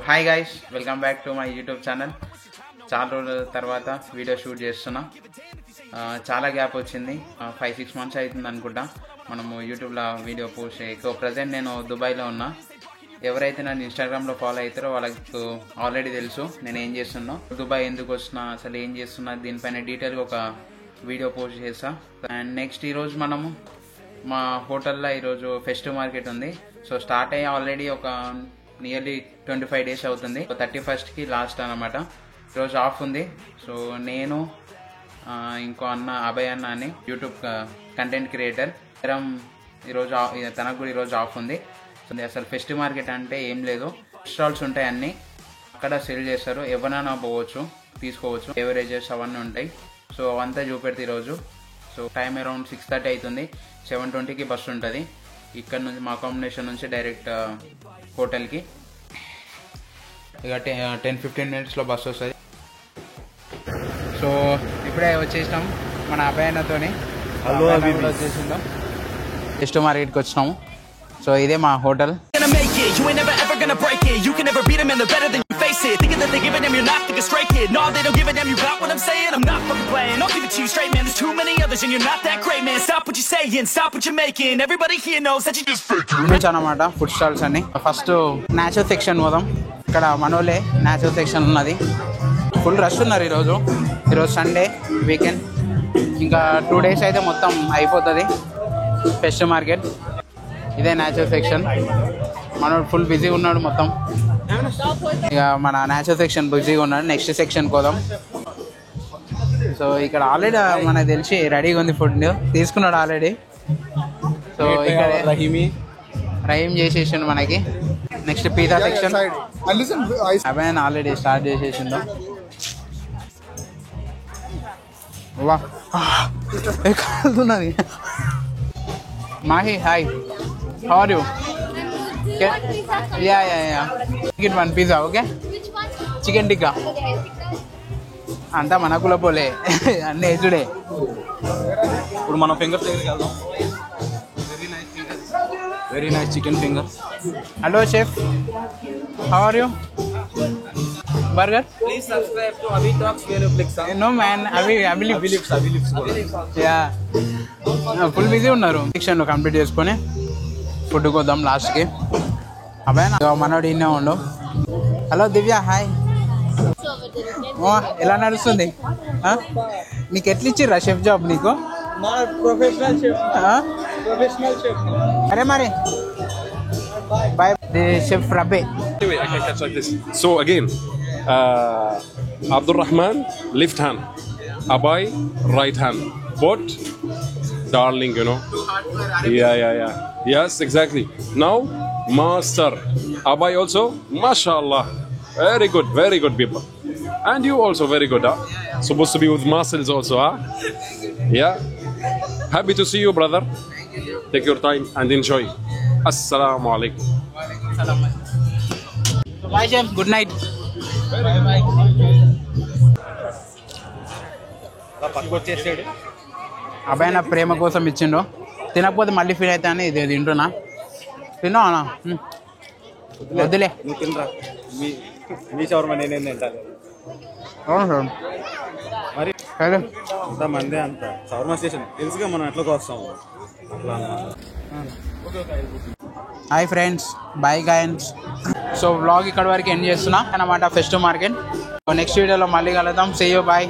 Hi guys, welcome back to my YouTube channel. చాలా రోజుల తర్వాత వీడియో షూట్ చేస్తున్నా. చాలా గ్యాప్ వచ్చింది, 5-6 months అవుతుంది అనుకుంటా మనము యూట్యూబ్లో వీడియో పోస్ట్ చేయక. ప్రజెంట్ నేను దుబాయ్లో ఉన్నా. ఎవరైతే నన్ను ఇన్స్టాగ్రామ్లో ఫాలో అవుతారో వాళ్ళకు ఆల్రెడీ తెలుసు నేను ఏం చేస్తున్నా, దుబాయ్ ఎందుకు వస్తున్నా, అసలు ఏం చేస్తున్నా, దీనిపైన డీటెయిల్గా ఒక వీడియో పోస్ట్ చేస్తా. అండ్ నెక్స్ట్ ఈరోజు మనము మా హోటల్లో ఈరోజు ఫెస్టివ్ మార్కెట్ ఉంది. సో స్టార్ట్ అయ్యి ఆల్రెడీ ఒక నియర్లీ 25 days అవుతుంది. 31st లాస్ట్ అనమాట. ఈరోజు ఆఫ్ ఉంది. సో నేను ఇంకో అన్న అభయ్ అన్న అని యూట్యూబ్ కంటెంట్ క్రియేటర్ ఈరోజు తనకు కూడా ఈరోజు ఆఫ్ ఉంది. అసలు ఫెస్టివ్ మార్కెట్ అంటే ఏం లేదు, స్టాల్స్ ఉంటాయి, అన్నీ అక్కడ సెల్ చేస్తారు. ఎవరైనా పోవచ్చు, తీసుకోవచ్చు, బెవరేజెస్ అవన్నీ ఉంటాయి. సో అవంతా చూపెడితే ఈరోజు. సో టైం అరౌండ్ 6:30 అవుతుంది. 7:20కి బస్సు ఉంటుంది ఇక్కడ నుంచి, మా అకామిడేషన్ నుంచి డైరెక్ట్ హోటల్కి. ఇక 10-15 minutesలో బస్సు వస్తుంది. సో ఇప్పుడే వచ్చేసినాం మన అభయన్నతోని. వచ్చేసిందో ఫెస్టివ్ మార్కెట్కి వచ్చినాము. సో ఇదే మా హోటల్. అనమాట ఫుడ్ స్టాల్స్ అన్ని. ఫస్ట్ నాచో సెక్షన్ పోదాం. ఇక్కడ మనోలే నాచో సెక్షన్ ఉన్నది. ఫుల్ రష్ ఉన్నారు ఈరోజు సండే వీకెండ్. ఇంకా 2 days అయితే మొత్తం అయిపోతుంది ఫెస్టివ్ మార్కెట్. ఇదే నాచో సెక్షన్. మనోడు ఫుల్ బిజీగా ఉన్నాడు మొత్తం. ఇక మన నాచో సెక్షన్ బిజీగా ఉన్నాడు. నెక్స్ట్ సెక్షన్ పోదాం. సో ఇక్కడ ఆల్రెడీ మనకు తెలిసి రెడీగా ఉంది ఫుడ్, తీసుకున్నాడు ఆల్రెడీ. సో ఇక్కడ రహీం చేసేసిండు మనకి. Next pizza section Abhay already start చేసేసిండు. వా కాలుతున్నది. Mahi hi, how are you? Chicken 1 pizza, okay? Chicken tikka అంతా మన కులపోలే, అన్నీ వేసుడే. ఇప్పుడు మనం ఫింగర్స్ దగ్గరికి వెళ్దాం. Very nice chicken finger. Hello chef, how are you? Burger? Please subscribe to Abhi Talks Veloflix. No man, Abhi lives. Yeah. Full busy ఉన్నారు. Section complete చేసుకొని ఫుడ్కి వద్దాం లాస్ట్కి. అబ్బాయి మనోడు ఇన్నే ఉండు. Hello Divya, hi. ఎలా నడుస్తుంది? నీకు ఎట్లా ఇచ్చిర్రా షెఫ్ జాబ్? నీకు ప్రొఫెషనల్ షెఫ్. అరే మరి బాయ్. ది షెఫ్ రబే. Anyway, I can catch like this. So again, Abdul Rahman, left hand. Abai, right hand. Both, darling, you know. Yeah. Yes, exactly. Now, master. Abai also, mashallah. Very good people. And you also very good, huh? Supposed to be with muscles also, huh? Yeah. Happy to see you, brother. Take your time and enjoy. Assalamu alaikum. Bye, chef. Good night. అబ్బాయి నా ప్రేమ కోసం ఇచ్చిండు. తినకపోతే మళ్ళీ feel అవుతా అని ఇది తింటున్నా. తిన్నా అన్నా, వద్దులే. మీ షవర్మా నేనేం తింటాను మరి. అంతమంది అంత షవర్మా స్టేషన్ తెలుసుగా, మనం ఎట్లా వస్తాము అట్లా. హాయ్ ఫ్రెండ్స్, బాయ్ గైన్స్. సో వ్లాగ్ ఇక్కడ వరకు ఎండ్ చేస్తున్నా అన్నమాట ఫెస్టివ్ మార్కెట్. నెక్స్ట్ వీడియోలో మళ్ళీ కలుద్దాం. See you, bye.